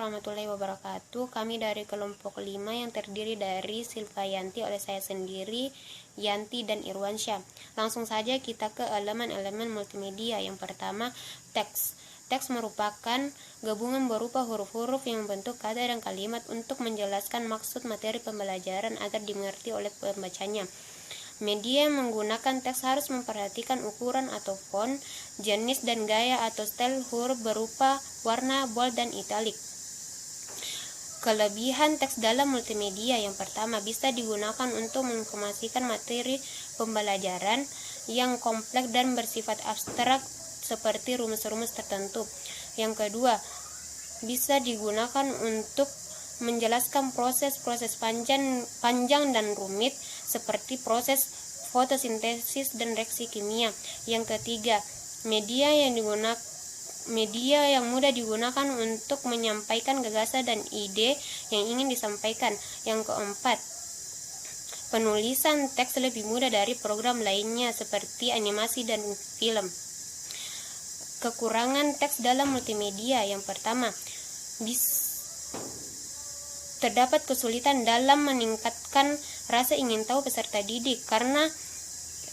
warahmatullahi wabarakatuh. Kami dari kelompok 5 yang terdiri dari Silvayanti, oleh saya sendiri, Yanti, dan Irwansyah. Langsung saja kita ke elemen-elemen multimedia. Yang pertama, teks. Teks merupakan gabungan berupa huruf-huruf yang membentuk kata dan kalimat untuk menjelaskan maksud materi pembelajaran agar dimengerti oleh pembacanya. Media yang menggunakan teks harus memperhatikan ukuran atau font, jenis dan gaya atau style huruf berupa warna, bold, dan italic. Kelebihan teks dalam multimedia: yang pertama, bisa digunakan untuk menginformasikan materi pembelajaran yang kompleks dan bersifat abstrak seperti rumus-rumus tertentu. Yang kedua, bisa digunakan untuk menjelaskan proses-proses panjang dan rumit seperti proses fotosintesis dan reaksi kimia. Yang ketiga, media yang mudah digunakan untuk menyampaikan gagasan dan ide yang ingin disampaikan. Yang keempat, penulisan teks lebih mudah dari program lainnya seperti animasi dan film. Kekurangan teks dalam multimedia: yang pertama, terdapat kesulitan dalam meningkatkan rasa ingin tahu peserta didik karena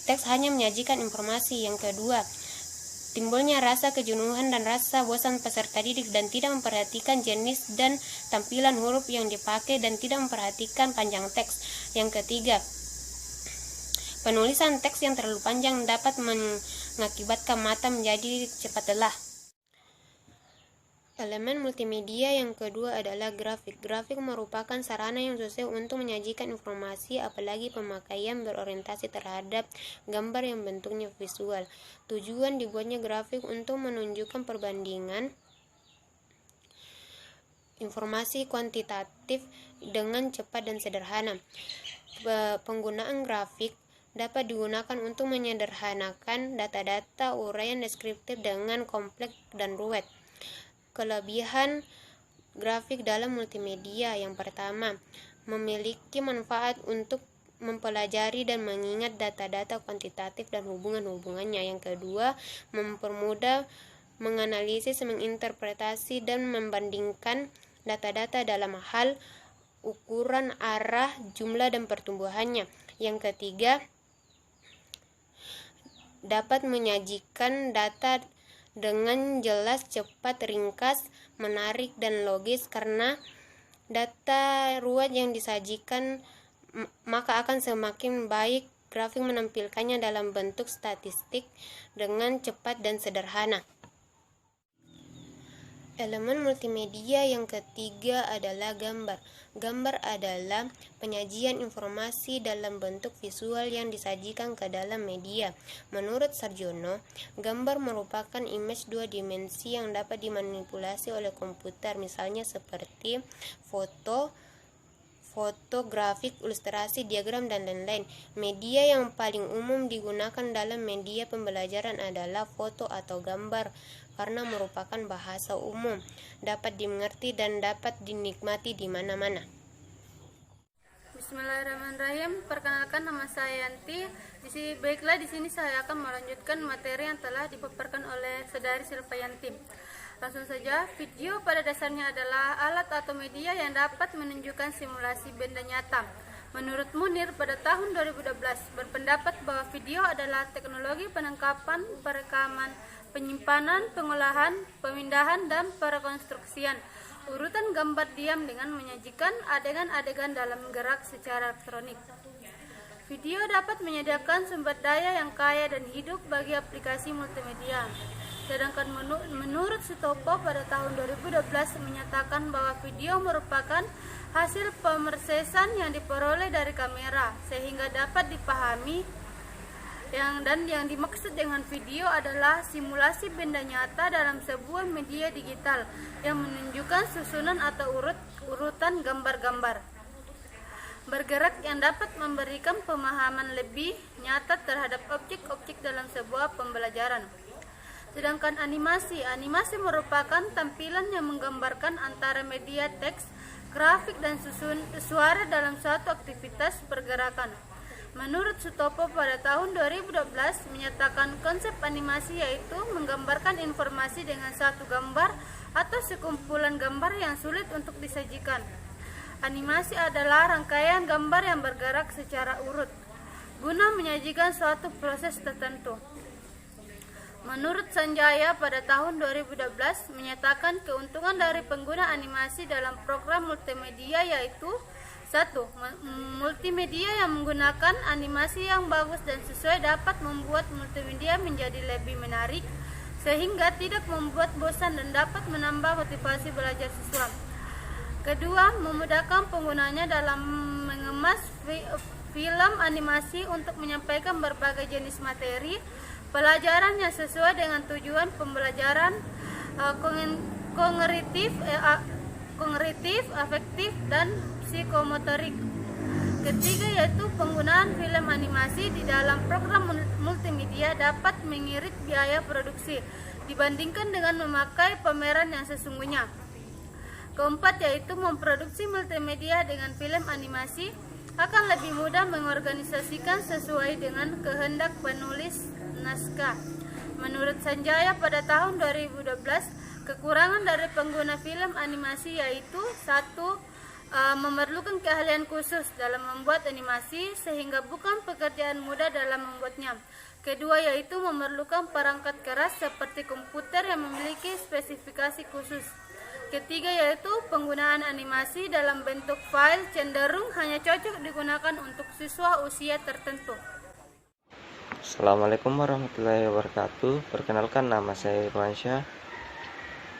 teks hanya menyajikan informasi. Yang kedua, timbulnya rasa kejenuhan dan rasa bosan peserta didik dan tidak memperhatikan jenis dan tampilan huruf yang dipakai dan tidak memperhatikan panjang teks. Yang ketiga, penulisan teks yang terlalu panjang dapat mengakibatkan mata menjadi cepat lelah. Elemen multimedia yang kedua adalah grafik. Grafik merupakan sarana yang sukses untuk menyajikan informasi, apalagi pemakaian berorientasi terhadap gambar yang bentuknya visual. Tujuan dibuatnya grafik untuk menunjukkan perbandingan informasi kuantitatif dengan cepat dan sederhana. Penggunaan grafik dapat digunakan untuk menyederhanakan data-data uraian deskriptif dengan kompleks dan ruwet. Kelebihan grafik dalam multimedia: yang pertama, memiliki manfaat untuk mempelajari dan mengingat data-data kuantitatif dan hubungan-hubungannya. Yang kedua, mempermudah menganalisis, menginterpretasi, dan membandingkan data-data dalam hal ukuran, arah, jumlah, dan pertumbuhannya. Yang ketiga, dapat menyajikan data dengan jelas, cepat, ringkas, menarik, dan logis. Karena data ruwet yang disajikan, maka akan semakin baik grafik menampilkannya dalam bentuk statistik dengan cepat dan sederhana. Elemen multimedia yang ketiga adalah gambar. Gambar adalah penyajian informasi dalam bentuk visual yang disajikan ke dalam media. Menurut Sarjono, gambar merupakan image dua dimensi yang dapat dimanipulasi oleh komputer, misalnya seperti foto, grafik, ilustrasi, diagram, dan lain-lain. Media yang paling umum digunakan dalam media pembelajaran adalah foto atau gambar karena merupakan bahasa umum, dapat dimengerti dan dapat dinikmati di mana-mana. Bismillahirrahmanirrahim. Perkenalkan, nama saya Yanti. Baiklah, di sini saya akan melanjutkan materi yang telah dipaparkan oleh saudari Silvayanti. Langsung saja, video pada dasarnya adalah alat atau media yang dapat menunjukkan simulasi benda nyata. Menurut Munir pada tahun 2012 berpendapat bahwa video adalah teknologi penangkapan, perekaman, penyimpanan, pengolahan, pemindahan, dan perekonstruksian urutan gambar diam dengan menyajikan adegan-adegan dalam gerak secara elektronik. Video dapat menyediakan sumber daya yang kaya dan hidup bagi aplikasi multimedia. Sedangkan menurut Sutopo pada tahun 2012 menyatakan bahwa video merupakan hasil pemrosesan yang diperoleh dari kamera sehingga dapat dipahami. Yang dimaksud dengan video adalah simulasi benda nyata dalam sebuah media digital yang menunjukkan susunan atau urutan gambar-gambar bergerak yang dapat memberikan pemahaman lebih nyata terhadap objek-objek dalam sebuah pembelajaran. Sedangkan animasi merupakan tampilan yang menggambarkan antara media teks, grafik, dan suara dalam suatu aktivitas pergerakan. Menurut Sutopo pada tahun 2012 menyatakan konsep animasi yaitu menggambarkan informasi dengan satu gambar atau sekumpulan gambar yang sulit untuk disajikan. Animasi adalah rangkaian gambar yang bergerak secara urut guna menyajikan suatu proses tertentu. Menurut Sanjaya pada tahun 2012 menyatakan keuntungan dari pengguna animasi dalam program multimedia yaitu 1. Multimedia yang menggunakan animasi yang bagus dan sesuai dapat membuat multimedia menjadi lebih menarik sehingga tidak membuat bosan dan dapat menambah motivasi belajar siswa. Kedua, memudahkan penggunanya dalam mengemas film animasi untuk menyampaikan berbagai jenis materi pelajaran yang sesuai dengan tujuan pembelajaran kognitif, afektif, dan psikomotorik. Ketiga yaitu penggunaan film animasi di dalam program multimedia dapat mengirit biaya produksi dibandingkan dengan memakai pameran yang sesungguhnya. Keempat yaitu memproduksi multimedia dengan film animasi akan lebih mudah mengorganisasikan sesuai dengan kehendak penulis naskah. Menurut Sanjaya pada tahun 2012, kekurangan dari pengguna film animasi yaitu 1. Memerlukan keahlian khusus dalam membuat animasi sehingga bukan pekerjaan mudah dalam membuatnya. Kedua yaitu memerlukan perangkat keras seperti komputer yang memiliki spesifikasi khusus. Ketiga yaitu penggunaan animasi dalam bentuk file cenderung hanya cocok digunakan untuk siswa usia tertentu. Assalamualaikum warahmatullahi wabarakatuh. Perkenalkan, nama saya Irwansyah.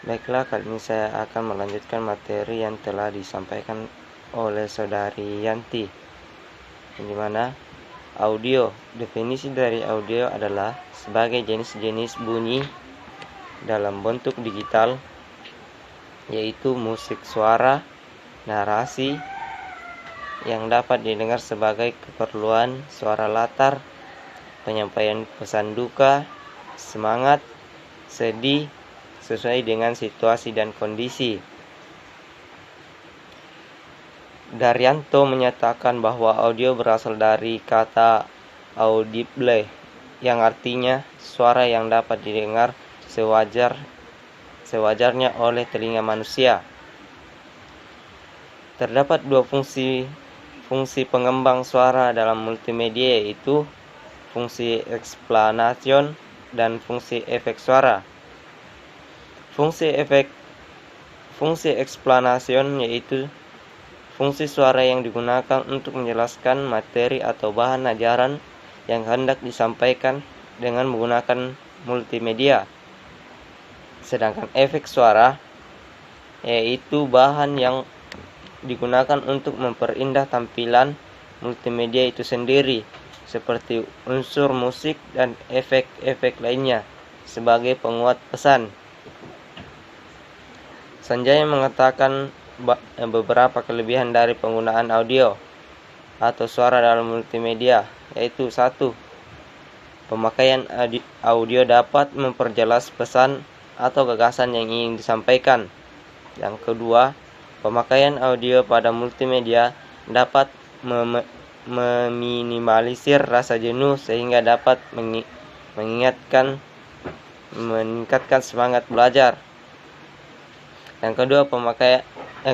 Baiklah, kali ini saya akan melanjutkan materi yang telah disampaikan oleh saudari Yanti, di mana audio. Definisi dari audio adalah sebagai jenis-jenis bunyi dalam bentuk digital, yaitu musik suara, narasi yang dapat didengar sebagai keperluan suara latar, penyampaian pesan duka, semangat, sedih, sesuai dengan situasi dan kondisi. Daryanto menyatakan bahwa audio berasal dari kata audible yang artinya suara yang dapat didengar sewajarnya oleh telinga manusia. Terdapat dua fungsi pengembang suara dalam multimedia, yaitu fungsi explanation dan fungsi efek suara. Fungsi explanation yaitu fungsi suara yang digunakan untuk menjelaskan materi atau bahan ajaran yang hendak disampaikan dengan menggunakan multimedia. Sedangkan efek suara yaitu bahan yang digunakan untuk memperindah tampilan multimedia itu sendiri, seperti unsur musik dan efek-efek lainnya sebagai penguat pesan. Sanjaya mengatakan beberapa kelebihan dari penggunaan audio atau suara dalam multimedia, yaitu 1. Pemakaian audio dapat memperjelas pesan atau gagasan yang ingin disampaikan. Yang kedua, pemakaian audio pada multimedia dapat meminimalisir rasa jenuh sehingga dapat meningkatkan semangat belajar. Yang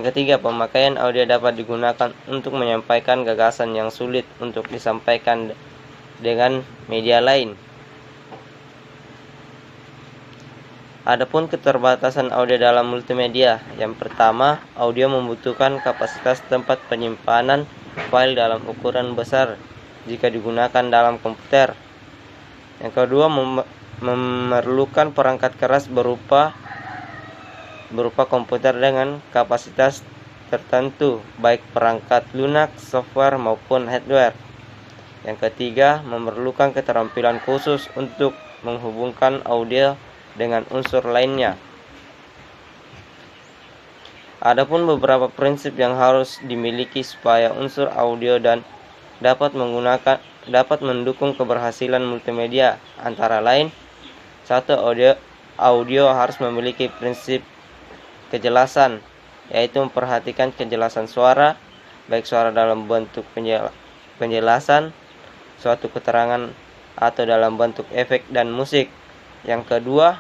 ketiga, pemakaian audio dapat digunakan untuk menyampaikan gagasan yang sulit untuk disampaikan dengan media lain. Adapun keterbatasan audio dalam multimedia. Yang pertama, audio membutuhkan kapasitas tempat penyimpanan file dalam ukuran besar jika digunakan dalam komputer. Yang kedua, memerlukan perangkat keras berupa komputer dengan kapasitas tertentu, baik perangkat lunak, software maupun hardware. Yang ketiga, memerlukan keterampilan khusus untuk menghubungkan audio dengan unsur lainnya. Adapun beberapa prinsip yang harus dimiliki supaya unsur audio dan dapat mendukung keberhasilan multimedia, antara lain: 1. Audio harus memiliki prinsip kejelasan, yaitu memperhatikan kejelasan suara, baik suara dalam bentuk penjelasan suatu keterangan atau dalam bentuk efek dan musik. Yang kedua,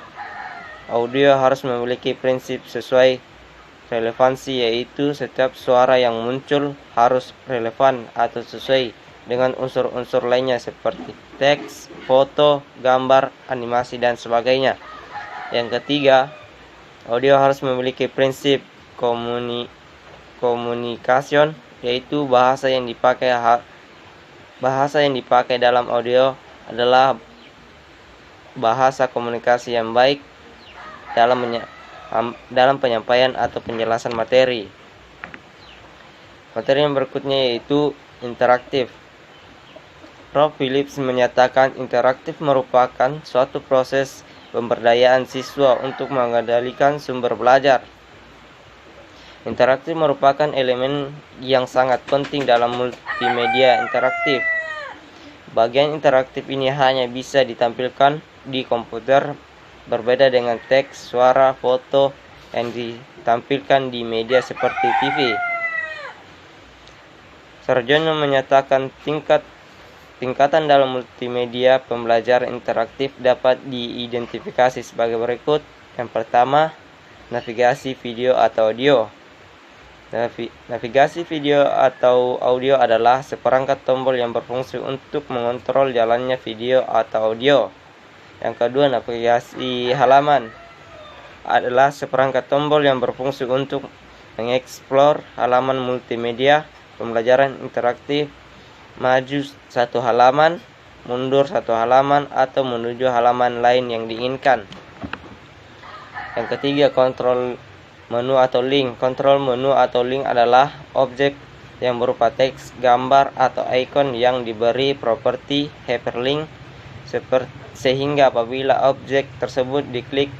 audio harus memiliki prinsip sesuai relevansi, yaitu setiap suara yang muncul harus relevan atau sesuai dengan unsur-unsur lainnya seperti teks, foto, gambar, animasi, dan sebagainya. Yang ketiga, audio harus memiliki prinsip komunikasi, yaitu bahasa yang dipakai dalam audio adalah bahasa komunikasi yang baik dalam penyampaian atau penjelasan materi. Materi yang berikutnya yaitu interaktif. Rob Phillips menyatakan interaktif merupakan suatu proses pemberdayaan siswa untuk mengendalikan sumber belajar. Interaktif merupakan elemen yang sangat penting dalam multimedia interaktif. Bagian interaktif ini hanya bisa ditampilkan di komputer, berbeda dengan teks, suara, foto yang ditampilkan di media seperti TV. Sarjono menyatakan tingkatan dalam multimedia pembelajaran interaktif dapat diidentifikasi sebagai berikut. Yang pertama, navigasi video atau audio. Navigasi video atau audio adalah seperangkat tombol yang berfungsi untuk mengontrol jalannya video atau audio. Yang kedua, navigasi halaman adalah seperangkat tombol yang berfungsi untuk mengeksplor halaman multimedia pembelajaran interaktif, maju satu halaman, mundur satu halaman, atau menuju halaman lain yang diinginkan. Yang ketiga, kontrol menu atau link. Kontrol menu atau link adalah objek yang berupa teks, gambar, atau ikon yang diberi properti hyperlink sehingga apabila objek tersebut diklik,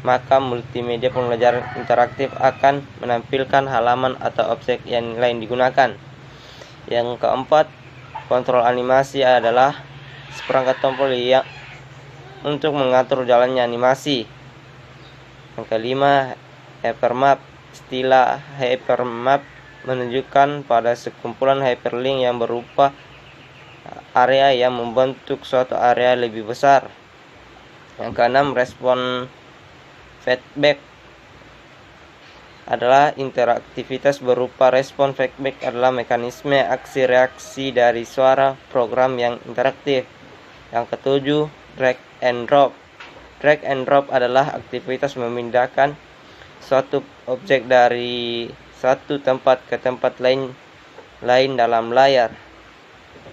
maka multimedia pembelajaran interaktif akan menampilkan halaman atau objek yang lain digunakan. Yang keempat, kontrol animasi adalah seperangkat tombol yang untuk mengatur jalannya animasi. Yang kelima, hypermap. Istilah hypermap menunjukkan pada sekumpulan hyperlink yang berupa area yang membentuk suatu area lebih besar. Yang keenam, respon feedback adalah interaktivitas berupa respon feedback adalah mekanisme aksi reaksi dari suara program yang interaktif. Yang ketujuh, drag and drop. Drag and drop adalah aktivitas memindahkan suatu objek dari satu tempat ke tempat lain dalam layar.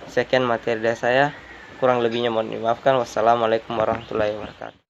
Sekian materi dari saya, kurang lebihnya mohon dimaafkan. Wassalamualaikum warahmatullahi wabarakatuh.